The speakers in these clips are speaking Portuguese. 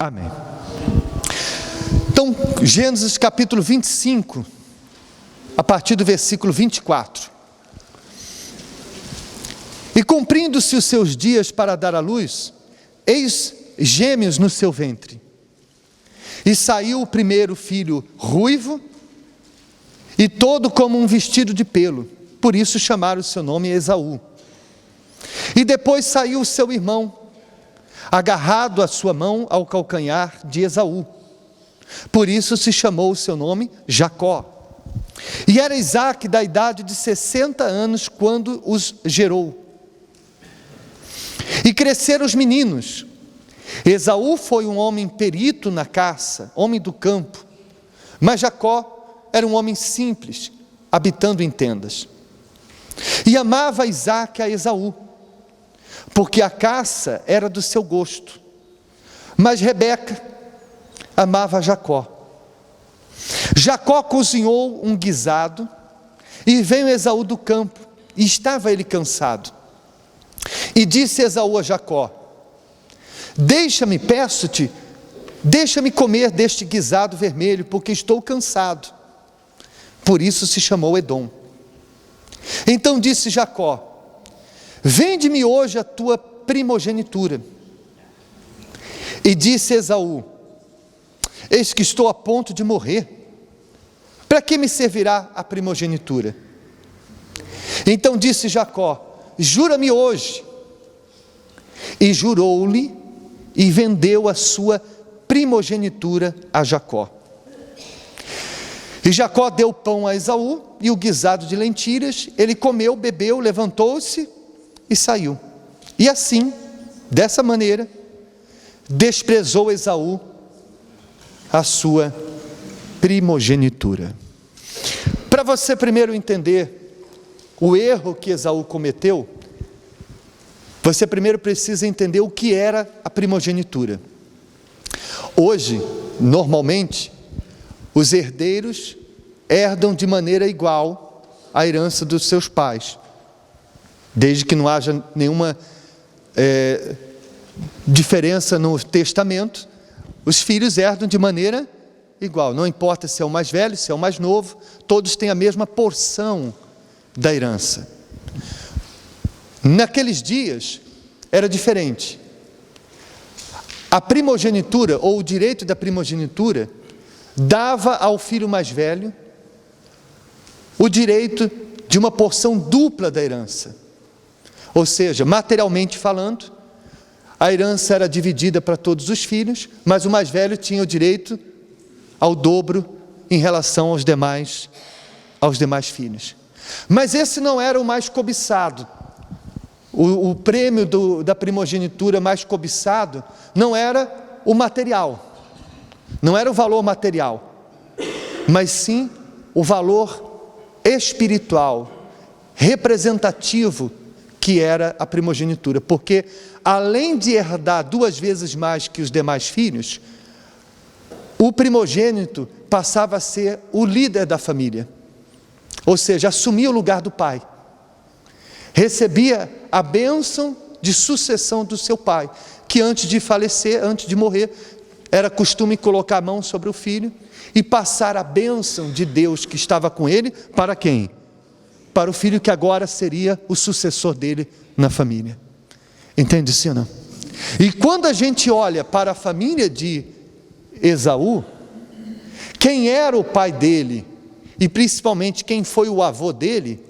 Amém. Então, Gênesis capítulo 25, a partir do versículo 24. E cumprindo-se os seus dias para dar à luz, eis gêmeos no seu ventre. E saiu o primeiro filho ruivo, e todo como um vestido de pelo, por isso chamaram o seu nome Esaú. E depois saiu o seu irmão, agarrado a sua mão ao calcanhar de Esaú, por isso se chamou o seu nome Jacó. E era Isaque da idade de 60 anos quando os gerou. E cresceram os meninos. Esaú foi um homem perito na caça, homem do campo, mas Jacó era um homem simples, habitando em tendas. E amava Isaque a Esaú, porque a caça era do seu gosto, mas Rebeca amava Jacó. Jacó cozinhou um guisado, e veio Esaú do campo, e estava ele cansado. E disse Esaú a Jacó: deixa-me, peço-te, deixa-me comer deste guisado vermelho, porque estou cansado. Por isso se chamou Edom. Então disse Jacó: vende-me hoje a tua primogenitura. E disse Esaú: eis que estou a ponto de morrer, para que me servirá a primogenitura? Então disse Jacó: jura-me hoje. E jurou-lhe, e vendeu a sua primogenitura a Jacó. E Jacó deu pão a Esaú, e o guisado de lentilhas, ele comeu, bebeu, levantou-se e saiu. E assim, dessa maneira, desprezou Esaú a sua primogenitura. Para você primeiro entender o erro que Esaú cometeu, você primeiro precisa entender o que era a primogenitura. Hoje, normalmente, os herdeiros herdam de maneira igual a herança dos seus pais, desde que não haja nenhuma diferença no testamento. Os filhos herdam de maneira igual, não importa se é o mais velho, se é o mais novo, todos têm a mesma porção da herança. Naqueles dias era diferente. A primogenitura, ou o direito da primogenitura, dava ao filho mais velho o direito de uma porção dupla da herança. Ou seja, materialmente falando, a herança era dividida para todos os filhos, mas o mais velho tinha o direito ao dobro em relação aos demais filhos. Mas esse não era o mais cobiçado. O prêmio da primogenitura mais cobiçado não era o material, não era o valor material, mas sim o valor espiritual, representativo, que era a primogenitura, porque além de herdar 2 vezes mais que os demais filhos, o primogênito passava a ser o líder da família, ou seja, assumia o lugar do pai, recebia a bênção de sucessão do seu pai, que antes de falecer, antes de morrer, era costume colocar a mão sobre o filho e passar a bênção de Deus que estava com ele, para quem? Para o filho que agora seria o sucessor dele na família. Entende sim ou não? E quando a gente olha para a família de Esaú, quem era o pai dele, e principalmente quem foi o avô dele,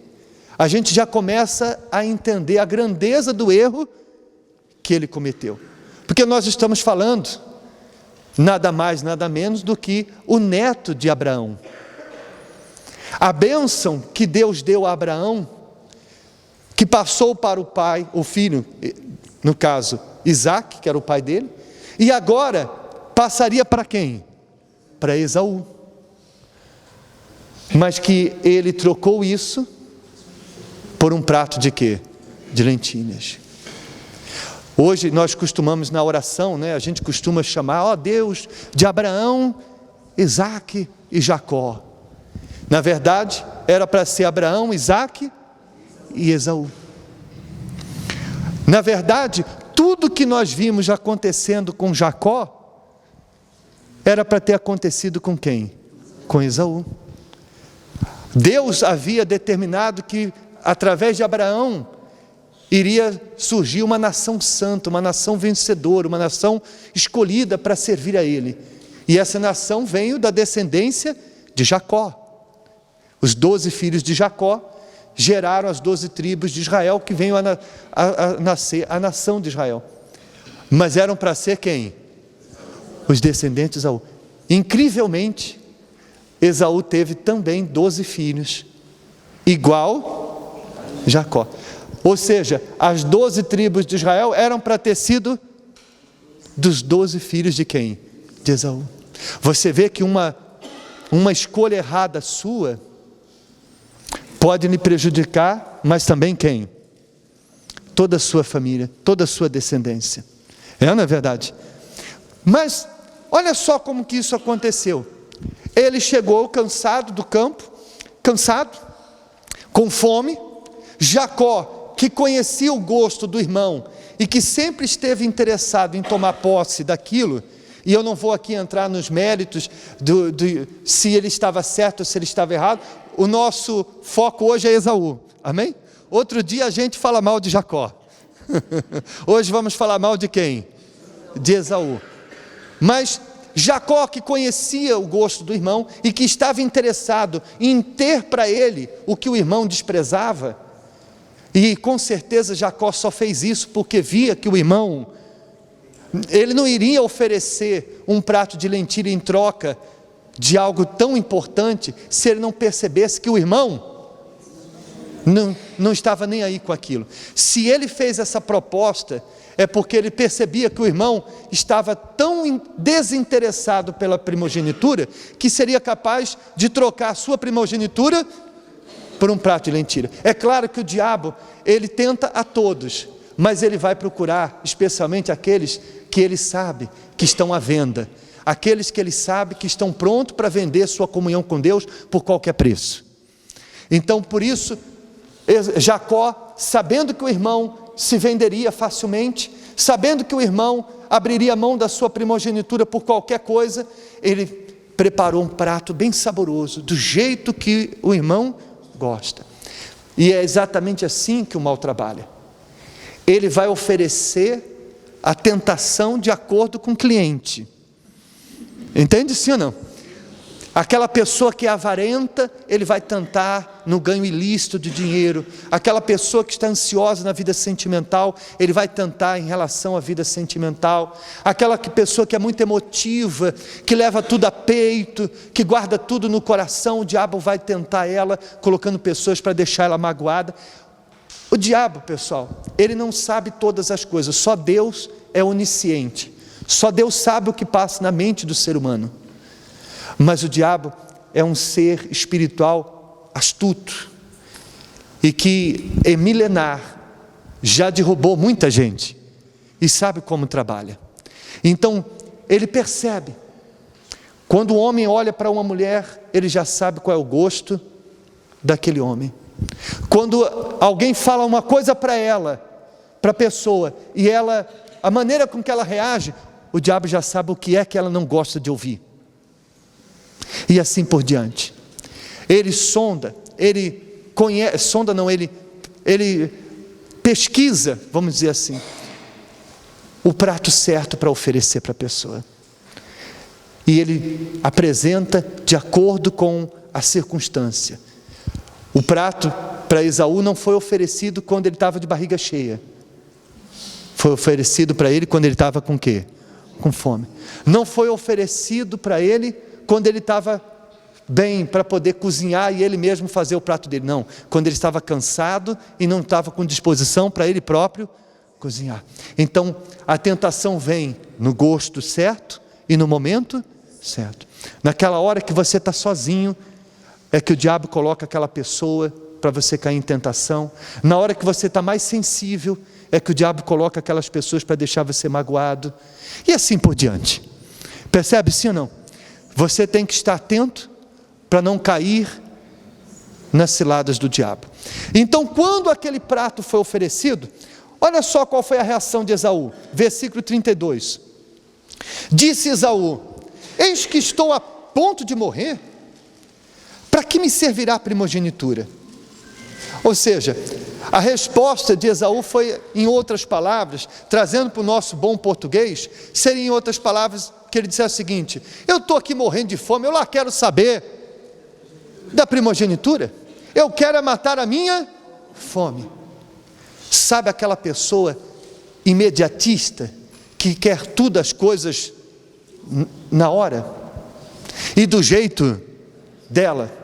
a gente já começa a entender a grandeza do erro que ele cometeu. Porque nós estamos falando nada mais, nada menos do que o neto de Abraão. A bênção que Deus deu a Abraão, que passou para o pai, o filho, no caso, Isaque, que era o pai dele, e agora passaria para quem? Para Esaú. Mas que ele trocou isso por um prato de quê? De lentilhas. Hoje nós costumamos na oração, a gente costuma chamar, ó Deus, de Abraão, Isaque e Jacó. Na verdade, era para ser Abraão, Isaque e Esaú. Na verdade, tudo que nós vimos acontecendo com Jacó era para ter acontecido com quem? Com Esaú. Deus havia determinado que através de Abraão iria surgir uma nação santa, uma nação vencedora, uma nação escolhida para servir a Ele. E essa nação veio da descendência de Jacó. Os 12 filhos de Jacó geraram as 12 tribos de Israel, que veio a nascer a nação de Israel. Mas eram para ser quem? Os descendentes de Esaú. Incrivelmente, Esaú teve também 12 filhos, igual Jacó. Ou seja, as 12 tribos de Israel eram para ter sido dos 12 filhos de quem? De Esaú. Você vê que uma escolha errada sua pode lhe prejudicar, mas também quem? Toda a sua família, toda a sua descendência. Não é verdade? Mas olha só como que isso aconteceu. Ele chegou cansado do campo, cansado, com fome. Jacó, que conhecia o gosto do irmão e que sempre esteve interessado em tomar posse daquilo, e eu não vou aqui entrar nos méritos se ele estava certo ou se ele estava errado. O nosso foco hoje é Esaú, amém? Outro dia a gente fala mal de Jacó. Hoje vamos falar mal de quem? De Esaú. Mas Jacó, que conhecia o gosto do irmão e que estava interessado em ter para ele o que o irmão desprezava, e com certeza Jacó só fez isso porque via que o irmão, ele não iria oferecer um prato de lentilha em troca de algo tão importante se ele não percebesse que o irmão não estava nem aí com aquilo. Se ele fez essa proposta, é porque ele percebia que o irmão estava tão desinteressado pela primogenitura, que seria capaz de trocar a sua primogenitura por um prato de lentilha. É claro que o diabo, ele tenta a todos, mas ele vai procurar especialmente aqueles que ele sabe que estão à venda, aqueles que ele sabe que estão prontos para vender sua comunhão com Deus por qualquer preço. Então, por isso, Jacó, sabendo que o irmão se venderia facilmente, sabendo que o irmão abriria mão da sua primogenitura por qualquer coisa, ele preparou um prato bem saboroso, do jeito que o irmão gosta. E é exatamente assim que o mal trabalha. Ele vai oferecer a tentação de acordo com o cliente. Entende sim ou não? Aquela pessoa que é avarenta, ele vai tentar no ganho ilícito de dinheiro. Aquela pessoa que está ansiosa na vida sentimental, ele vai tentar em relação à vida sentimental. Aquela pessoa que é muito emotiva, que leva tudo a peito, que guarda tudo no coração, o diabo vai tentar ela, colocando pessoas para deixar ela magoada. O diabo, pessoal, ele não sabe todas as coisas, só Deus é onisciente. Só Deus sabe o que passa na mente do ser humano. Mas o diabo é um ser espiritual astuto e que é milenar, já derrubou muita gente e sabe como trabalha. Então ele percebe, quando o homem olha para uma mulher, ele já sabe qual é o gosto daquele homem. Quando alguém fala uma coisa para ela, para a pessoa, e ela, a maneira com que ela reage, o diabo já sabe o que é que ela não gosta de ouvir. E assim por diante. Ele sonda, ele conhece, sonda não, ele pesquisa, vamos dizer assim, o prato certo para oferecer para a pessoa. E ele apresenta de acordo com a circunstância. O prato para Esaú não foi oferecido quando ele estava de barriga cheia. Foi oferecido para ele quando ele estava com o quê? Com fome. Não foi oferecido para ele quando ele estava bem para poder cozinhar e ele mesmo fazer o prato dele. Não, quando ele estava cansado e não estava com disposição para ele próprio cozinhar. Então, a tentação vem no gosto certo e no momento certo. Naquela hora que você está sozinho, é que o diabo coloca aquela pessoa para você cair em tentação. Na hora que você está mais sensível, é que o diabo coloca aquelas pessoas para deixar você magoado. E assim por diante. Percebe sim ou não? Você tem que estar atento para não cair nas ciladas do diabo. Então, quando aquele prato foi oferecido, olha só qual foi a reação de Esaú. Versículo 32. Disse Esaú: Eis que estou a ponto de morrer, para que me servirá a primogenitura? Ou seja, a resposta de Esaú foi, em outras palavras, trazendo para o nosso bom português, seria em outras palavras, que ele dissesse o seguinte: eu estou aqui morrendo de fome, eu lá quero saber da primogenitura, eu quero matar a minha fome. Sabe aquela pessoa imediatista, que quer tudo as coisas na hora, e do jeito dela?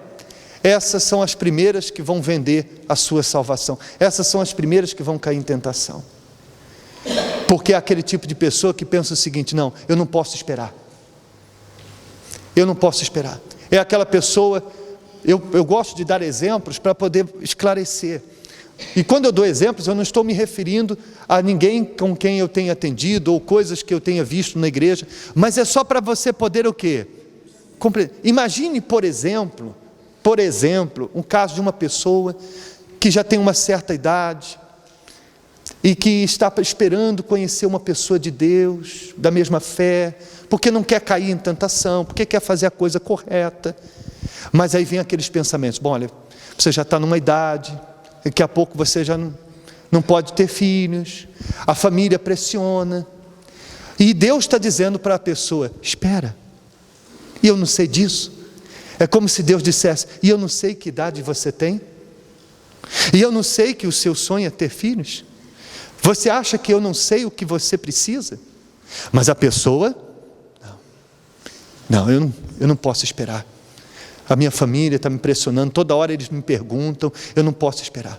Essas são as primeiras que vão vender a sua salvação. Essas são as primeiras que vão cair em tentação. Porque é aquele tipo de pessoa que pensa o seguinte: não, eu não posso esperar. Eu não posso esperar. É aquela pessoa, eu gosto de dar exemplos para poder esclarecer. E quando eu dou exemplos, eu não estou me referindo a ninguém com quem eu tenha atendido, ou coisas que eu tenha visto na igreja, mas é só para você poder o quê? Imagine, por exemplo, um caso de uma pessoa que já tem uma certa idade e que está esperando conhecer uma pessoa de Deus, da mesma fé, porque não quer cair em tentação, porque quer fazer a coisa correta, mas aí vem aqueles pensamentos: bom, olha, você já está numa idade, daqui a pouco você já não pode ter filhos, a família pressiona, e Deus está dizendo para a pessoa: espera, e eu não sei disso. É como se Deus dissesse: e eu não sei que idade você tem, e eu não sei que o seu sonho é ter filhos. Você acha que eu não sei o que você precisa? Mas a pessoa, não, eu não posso esperar. A minha família está me pressionando, toda hora eles me perguntam, eu não posso esperar.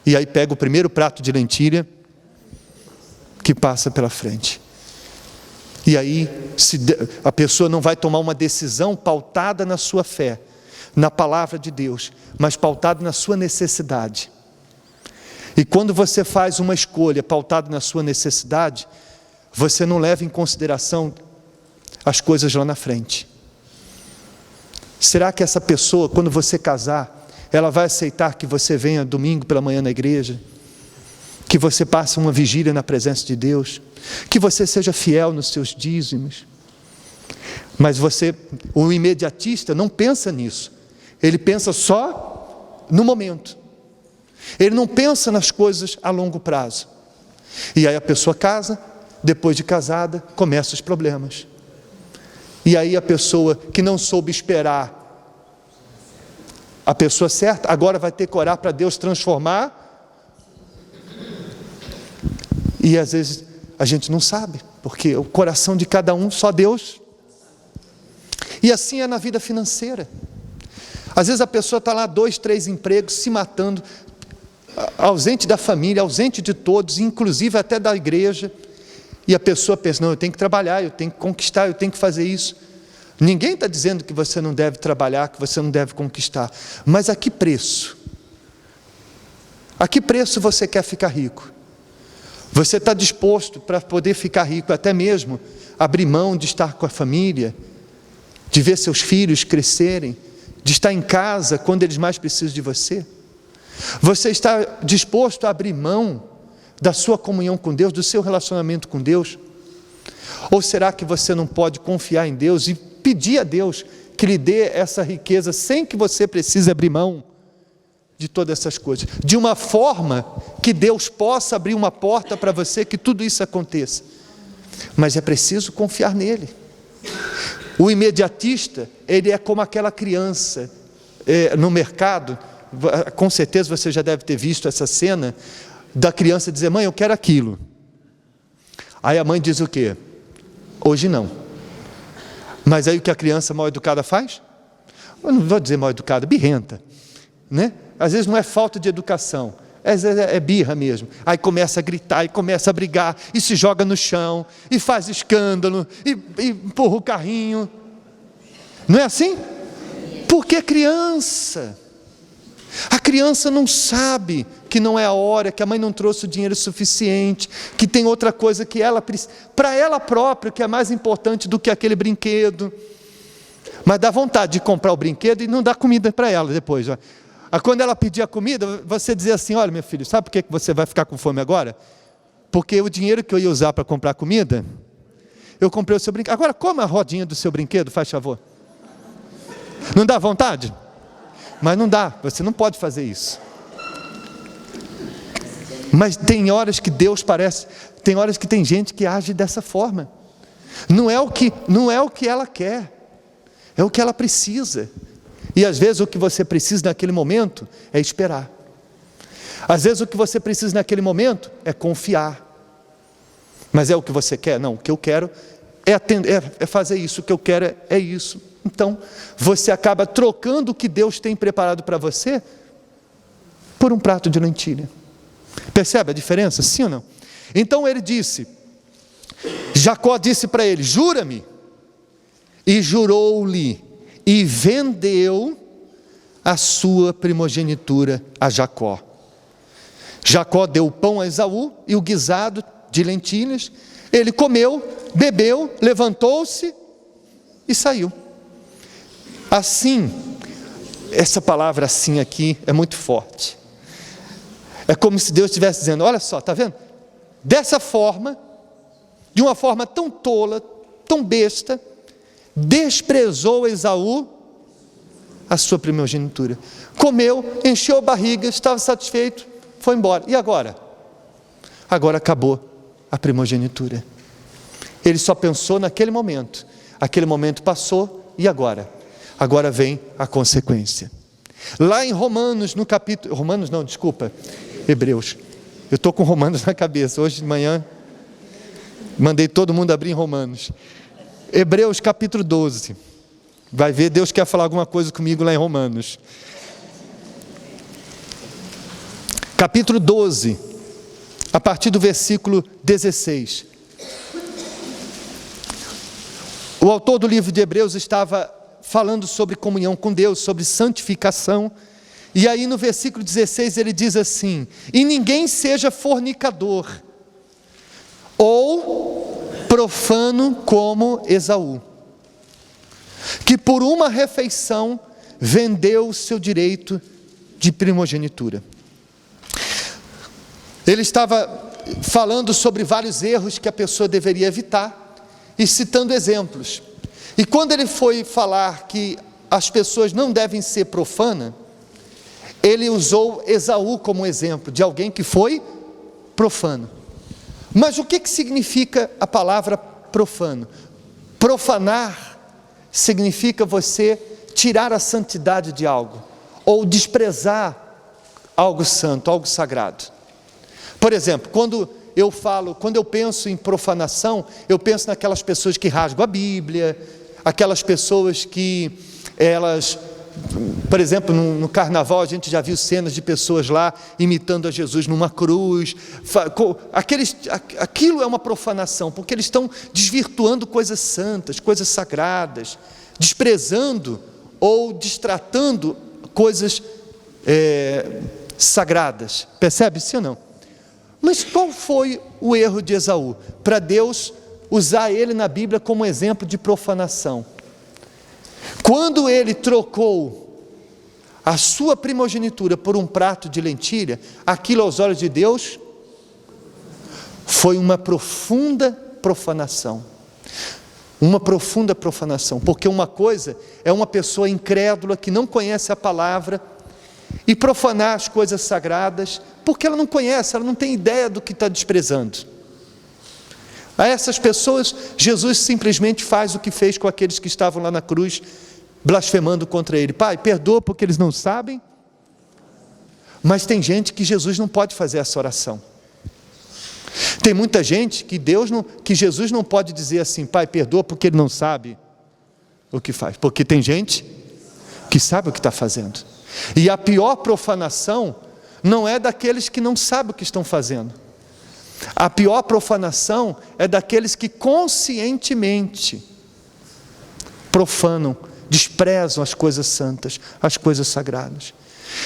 E aí pega o primeiro prato de lentilha que passa pela frente. E aí a pessoa não vai tomar uma decisão pautada na sua fé, na palavra de Deus, mas pautada na sua necessidade. E quando você faz uma escolha pautada na sua necessidade, você não leva em consideração as coisas lá na frente. Será que essa pessoa, quando você casar, ela vai aceitar que você venha domingo pela manhã na igreja? Que você passe uma vigília na presença de Deus? Que você seja fiel nos seus dízimos? Mas o imediatista não pensa nisso. Ele pensa só no momento. Ele não pensa nas coisas a longo prazo. E aí a pessoa casa, depois de casada, começam os problemas. E aí a pessoa que não soube esperar a pessoa certa, agora vai ter que orar para Deus transformar. E às vezes a gente não sabe, porque o coração de cada um, só Deus. E assim é na vida financeira. Às vezes a pessoa está lá 2, 3 empregos, se matando, ausente da família, ausente de todos, inclusive até da igreja. E a pessoa pensa: não, eu tenho que trabalhar, eu tenho que conquistar, eu tenho que fazer isso. Ninguém está dizendo que você não deve trabalhar, que você não deve conquistar. Mas a que preço? A que preço você quer ficar rico? Você está disposto, para poder ficar rico, até mesmo abrir mão de estar com a família, de ver seus filhos crescerem, de estar em casa quando eles mais precisam de você? Você está disposto a abrir mão da sua comunhão com Deus, do seu relacionamento com Deus? Ou será que você não pode confiar em Deus e pedir a Deus que lhe dê essa riqueza sem que você precise abrir mão de todas essas coisas, de uma forma que Deus possa abrir uma porta para você, que tudo isso aconteça? Mas é preciso confiar nele. O imediatista, ele é como aquela criança no mercado. Com certeza você já deve ter visto essa cena da criança dizer: mãe, eu quero aquilo. Aí a mãe diz o quê? Hoje não. Mas aí o que a criança mal educada faz? Eu não vou dizer mal educada, birrenta, né? Às vezes não é falta de educação, às vezes é birra mesmo. Aí começa a gritar, e começa a brigar, e se joga no chão, e faz escândalo, e empurra o carrinho. Não é assim? Porque é criança. A criança não sabe que não é a hora, que a mãe não trouxe o dinheiro suficiente, que tem outra coisa que ela precisa, para ela própria, que é mais importante do que aquele brinquedo. Mas dá vontade de comprar o brinquedo e não dar comida para ela depois. Ó. Quando ela pedir a comida, você dizer assim: olha, meu filho, sabe por que você vai ficar com fome agora? Porque o dinheiro que eu ia usar para comprar comida, eu comprei o seu brinquedo. Agora coma a rodinha do seu brinquedo, faz favor. Não dá vontade? Mas não dá, você não pode fazer isso. Mas tem horas que Deus parece, tem horas que tem gente que age dessa forma. Não é o que ela quer, é o que ela precisa. E às vezes o que você precisa naquele momento é esperar. Às vezes o que você precisa naquele momento é confiar. Mas é o que você quer? Não, o que eu quero é fazer isso, o que eu quero é isso. Então, você acaba trocando o que Deus tem preparado para você por um prato de lentilha. Percebe a diferença? Sim ou não? Então ele disse, Jacó disse para ele, jura-me. E jurou-lhe, e vendeu a sua primogenitura a Jacó. Jacó deu o pão a Esaú e o guisado de lentilhas. Ele comeu, bebeu, levantou-se e saiu. Assim, essa palavra assim aqui é muito forte. É como se Deus estivesse dizendo, olha só, está vendo? Dessa forma, de uma forma tão tola, tão besta, desprezou Esaú a sua primogenitura. Comeu, encheu a barriga, estava satisfeito, foi embora. E agora? Agora acabou a primogenitura. Ele só pensou naquele momento. Aquele momento passou e agora? Agora vem a consequência. Lá em Romanos, no capítulo... Hebreus. Eu estou com Romanos na cabeça. Hoje de manhã, mandei todo mundo abrir em Romanos. Hebreus capítulo 12. Vai ver, Deus quer falar alguma coisa comigo lá em Romanos. Capítulo 12, a partir do versículo 16. O autor do livro de Hebreus estava falando sobre comunhão com Deus, sobre santificação. E aí no versículo 16 ele diz assim, e ninguém seja fornicador, ou profano como Esaú, que por uma refeição vendeu o seu direito de primogenitura. Ele estava falando sobre vários erros que a pessoa deveria evitar, e citando exemplos. E quando ele foi falar que as pessoas não devem ser profanas, ele usou Esaú como exemplo de alguém que foi profano. Mas o que significa a palavra profano? Profanar significa você tirar a santidade de algo, ou desprezar algo santo, algo sagrado. Por exemplo, quando eu penso em profanação, eu penso naquelas pessoas que rasgam a Bíblia, aquelas pessoas que elas, por exemplo, no carnaval a gente já viu cenas de pessoas lá imitando a Jesus numa cruz. Aquilo é uma profanação, porque eles estão desvirtuando coisas santas, coisas sagradas, desprezando ou destratando coisas sagradas. Percebe, sim ou não? Mas qual foi o erro de Esaú? Para Deus usar ele na Bíblia como exemplo de profanação. Quando ele trocou a sua primogenitura por um prato de lentilha, aquilo aos olhos de Deus foi uma profunda profanação. Uma profunda profanação, porque uma coisa é uma pessoa incrédula que não conhece a palavra e profanar as coisas sagradas, porque ela não conhece, ela não tem ideia do que está desprezando. A essas pessoas, Jesus simplesmente faz o que fez com aqueles que estavam lá na cruz, blasfemando contra ele. Pai, perdoa porque eles não sabem. Mas tem gente que Jesus não pode fazer essa oração. Tem muita gente que Jesus não pode dizer assim, Pai, perdoa porque ele não sabe o que faz. Porque tem gente que sabe o que está fazendo. E a pior profanação não é daqueles que não sabem o que estão fazendo. A pior profanação é daqueles que conscientemente profanam, desprezam as coisas santas, as coisas sagradas.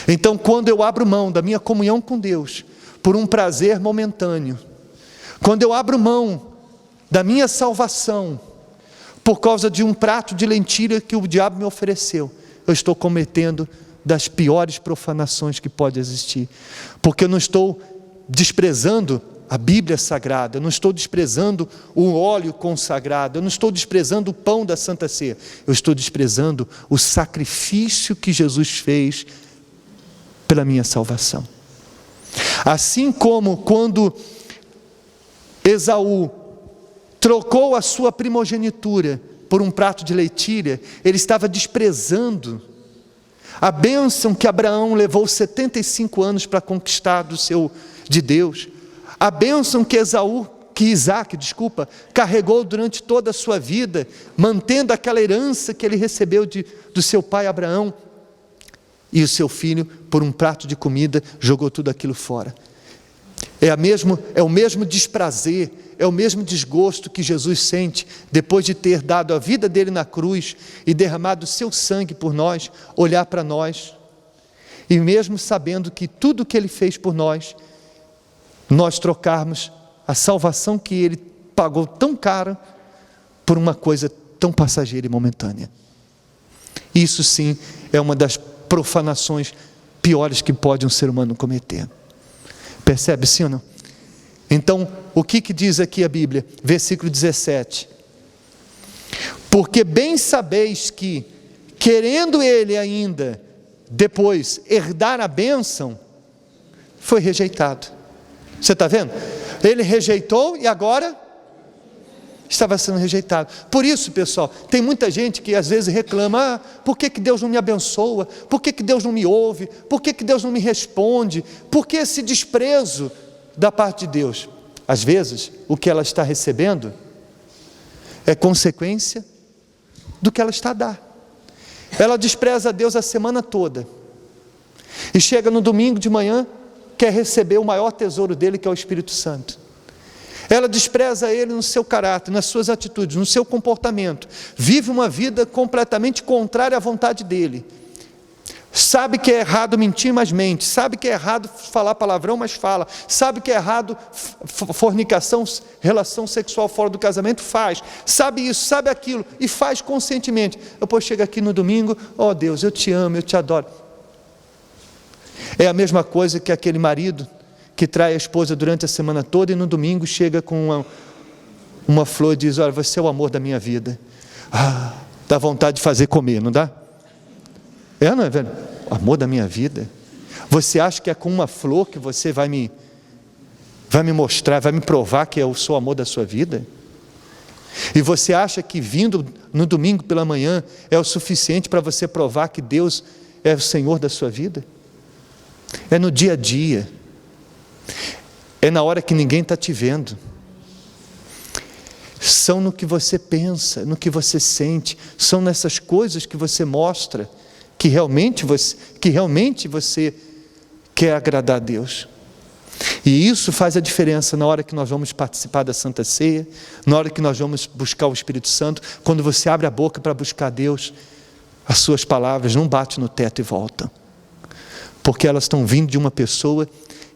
Então, quando eu abro mão da minha comunhão com Deus por um prazer momentâneo, quando eu abro mão da minha salvação por causa de um prato de lentilha que o diabo me ofereceu, eu estou cometendo das piores profanações que pode existir, porque eu não estou desprezando a Bíblia Sagrada, eu não estou desprezando o óleo consagrado, eu não estou desprezando o pão da Santa Ceia, eu estou desprezando o sacrifício que Jesus fez pela minha salvação. Assim como quando Esaú trocou a sua primogenitura por um prato de leitilha, ele estava desprezando a bênção que Abraão levou 75 anos para conquistar de Deus, a bênção que Isaac carregou durante toda a sua vida, mantendo aquela herança que ele recebeu do seu pai Abraão, e o seu filho, por um prato de comida, jogou tudo aquilo fora. É o mesmo desprazer, é o mesmo desgosto que Jesus sente depois de ter dado a vida dele na cruz e derramado o seu sangue por nós, olhar para nós, e mesmo sabendo que tudo que ele fez por nós trocarmos a salvação que ele pagou tão cara por uma coisa tão passageira e momentânea. Isso sim é uma das profanações piores que pode um ser humano cometer. Percebe, sim ou não? Então, o que diz aqui a Bíblia? Versículo 17. Porque bem sabeis que, querendo ele ainda depois herdar a bênção, foi rejeitado. Você está vendo? Ele rejeitou e agora estava sendo rejeitado. Por isso, pessoal, tem muita gente que às vezes reclama: por que Deus não me abençoa? Por que Deus não me ouve? Por que Deus não me responde? Por que esse desprezo da parte de Deus? Às vezes, o que ela está recebendo é consequência do que ela está a dar. Ela despreza a Deus a semana toda e chega no domingo de manhã, quer receber o maior tesouro dele, que é o Espírito Santo. Ela despreza ele no seu caráter, nas suas atitudes, no seu comportamento, vive uma vida completamente contrária à vontade dele, sabe que é errado mentir, mas mente, sabe que é errado falar palavrão, mas fala, sabe que é errado fornicação, relação sexual fora do casamento, faz, sabe isso, sabe aquilo, e faz conscientemente. Depois chega aqui no domingo: ó Deus, eu te amo, eu te adoro. É a mesma coisa que aquele marido que trai a esposa durante a semana toda e no domingo chega com uma flor e diz: olha, você é o amor da minha vida. Dá vontade de fazer comer, não dá? Não é, velho? O amor da minha vida. Você acha que é com uma flor que você vai me mostrar, vai me provar que eu sou o amor da sua vida? E você acha que vindo no domingo pela manhã é o suficiente para você provar que Deus é o Senhor da sua vida? É no dia a dia, é na hora que ninguém está te vendo, são no que você pensa, no que você sente, são nessas coisas que você mostra que realmente você quer agradar a Deus. E isso faz a diferença na hora que nós vamos participar da Santa Ceia, na hora que nós vamos buscar o Espírito Santo. Quando você abre a boca para buscar Deus, as suas palavras não batem no teto e voltam, porque elas estão vindo de uma pessoa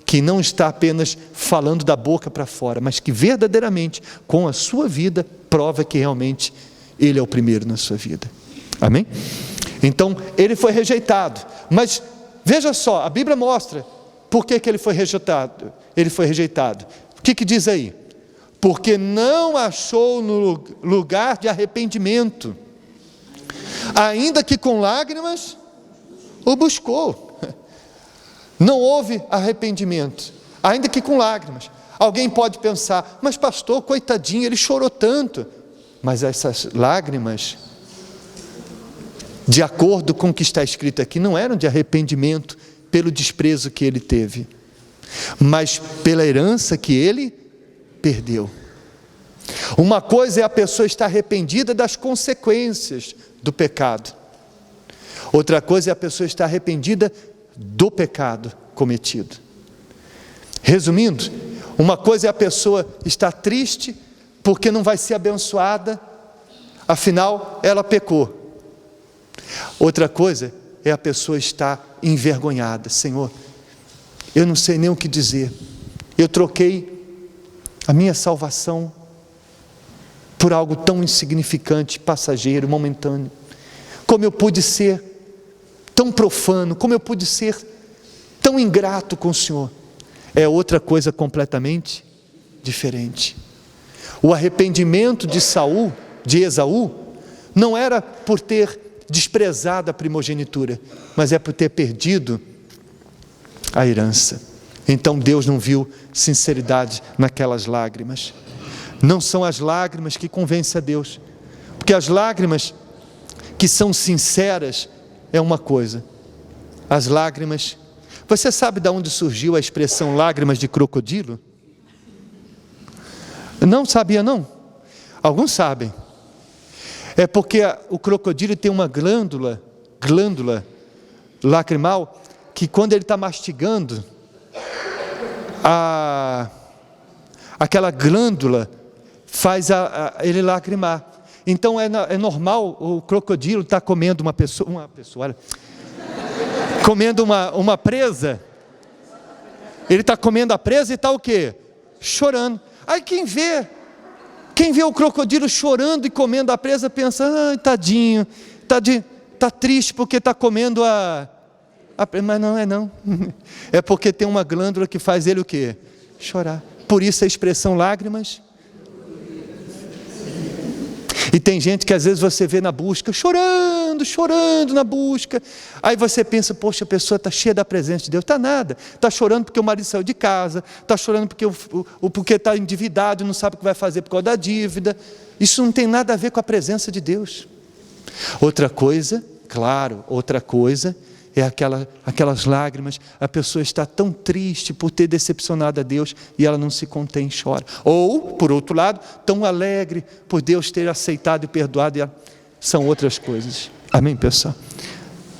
que não está apenas falando da boca para fora, mas que verdadeiramente, com a sua vida, prova que realmente Ele é o primeiro na sua vida. Amém? Então, ele foi rejeitado. Mas, veja só, a Bíblia mostra por que ele foi rejeitado. Ele foi rejeitado. O que diz aí? Porque não achou no lugar de arrependimento, ainda que com lágrimas o buscou. Não houve arrependimento, ainda que com lágrimas. Alguém pode pensar: mas pastor, coitadinho, ele chorou tanto. Mas essas lágrimas, de acordo com o que está escrito aqui, não eram de arrependimento pelo desprezo que ele teve, mas pela herança que ele perdeu. Uma coisa é a pessoa estar arrependida das consequências do pecado, outra coisa é a pessoa estar arrependida do pecado cometido. Resumindo, uma coisa é a pessoa estar triste porque não vai ser abençoada, afinal ela pecou. Outra coisa é a pessoa estar envergonhada: Senhor, eu não sei nem o que dizer, eu troquei a minha salvação por algo tão insignificante, passageiro, momentâneo. Como eu pude ser tão profano, como eu pude ser tão ingrato com o Senhor? É outra coisa completamente diferente. O arrependimento de Esaú, não era por ter desprezado a primogenitura, mas é por ter perdido a herança. Então Deus não viu sinceridade naquelas lágrimas. Não são as lágrimas que convencem a Deus, porque as lágrimas que são sinceras é uma coisa. As lágrimas, você sabe de onde surgiu a expressão lágrimas de crocodilo? Não sabia não? Alguns sabem. É porque o crocodilo tem uma glândula lacrimal, que quando ele está mastigando, aquela glândula faz ele lacrimar. Então é normal o crocodilo estar comendo uma pessoa, olha, comendo uma presa. Ele está comendo a presa e está o quê? Chorando. Aí quem vê o crocodilo chorando e comendo a presa, pensa, tadinho, está triste porque está comendo a presa. Mas não é não. É porque tem uma glândula que faz ele o quê? Chorar. Por isso a expressão lágrimas. E tem gente que às vezes você vê na busca, chorando na busca. Aí você pensa, poxa, a pessoa está cheia da presença de Deus. Está nada, está chorando porque o marido saiu de casa, está chorando porque está endividado e não sabe o que vai fazer por causa da dívida. Isso não tem nada a ver com a presença de Deus. Outra coisa é aquelas lágrimas, a pessoa está tão triste por ter decepcionado a Deus e ela não se contém e chora. Ou, por outro lado, tão alegre por Deus ter aceitado e perdoado, são outras coisas. Amém, pessoal?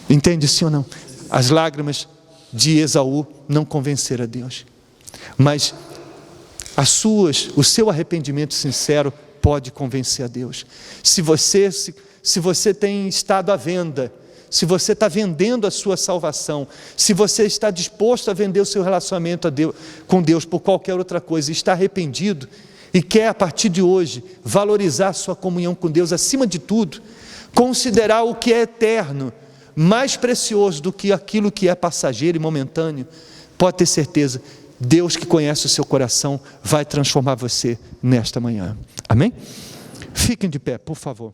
Entende sim ou não? As lágrimas de Esaú não convenceram a Deus, mas o seu arrependimento sincero pode convencer a Deus. Se você tem estado à venda, se você está vendendo a sua salvação, se você está disposto a vender o seu relacionamento com Deus por qualquer outra coisa, e está arrependido e quer a partir de hoje valorizar a sua comunhão com Deus acima de tudo, considerar o que é eterno mais precioso do que aquilo que é passageiro e momentâneo, pode ter certeza, Deus que conhece o seu coração vai transformar você nesta manhã. Amém? Fiquem de pé, por favor.